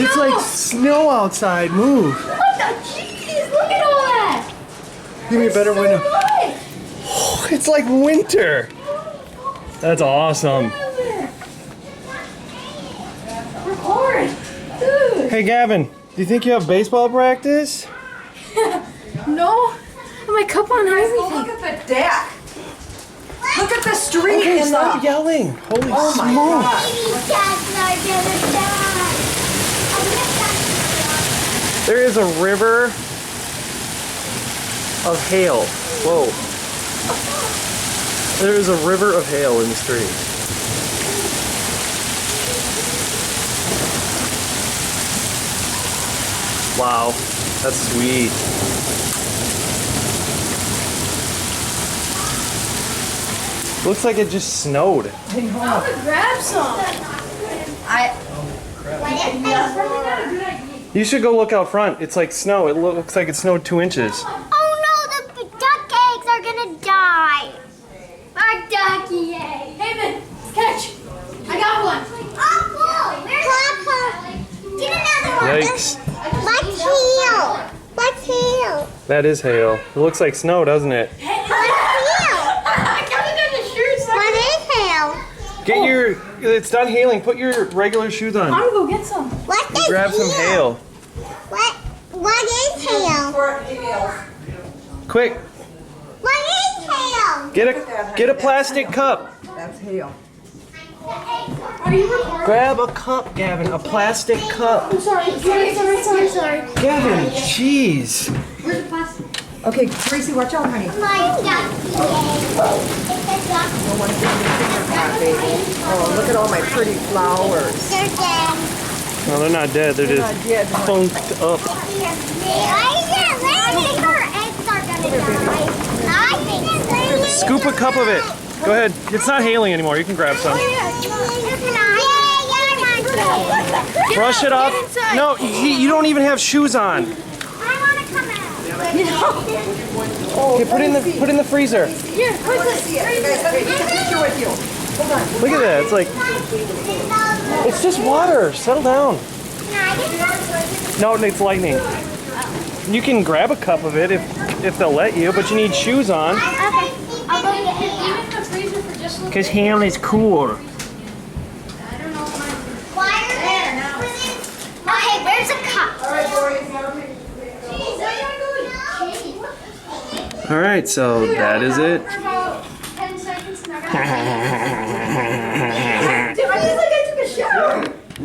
It's like snow outside. Move. What the jeez? Look at all that. Give me a better window. It's like winter. That's awesome. Record. Dude. Hey Gavin, do you think you have baseball practice? No. My cup on everything. Look at the deck. Look at the street Okay, in stop the... yelling. Holy Oh my smokes. There is a river of hail. Whoa. There is a river of hail in the street. Wow, that's sweet. Looks like it just snowed. I'm gonna grab some. You should go look out front. It's like snow. It looks like it snowed 2 inches. Oh no, the duck eggs are gonna die. Our ducky eggs. Hey man, catch. I got one. Papa, get another one. Yikes. Let's heal. Let's heal. That is hail. It looks like snow, doesn't it? Let's heal. I got it in the shoes. What is hail? Get your, it's done hailing. Put your regular shoes on. I'm gonna go get some. What is Grab some hail. What is hail? Quick, What is hail? get a plastic cup. That's hail. Are you recording? Grab a cup, Gavin. A plastic cup. Sorry. Gavin, jeez. Where's the plastic? Okay, Tracy, watch out, honey. My ducky egg. Oh, look at all my pretty flowers. They're dead. No, they're not dead. They're just not dead. punked up. I think our eggs are gonna die. I think it's Scoop a cup of it. Go ahead. It's not hailing anymore. You can grab some. Brush it off. No, you don't even have shoes on. I want to come out. Okay, put in the freezer. Here, where's this? Guys, let me take a picture with you. Hold on. Look at that. It's like, it's just water. Settle down. No, it's lightning. You can grab a cup of it if they'll let you, but you need shoes on. Okay. I'll go get it. Even the freezer for just a little. Because hail is cool. I don't know what mine Okay, where's a cup? All right, so that is it. For about 10 seconds and I got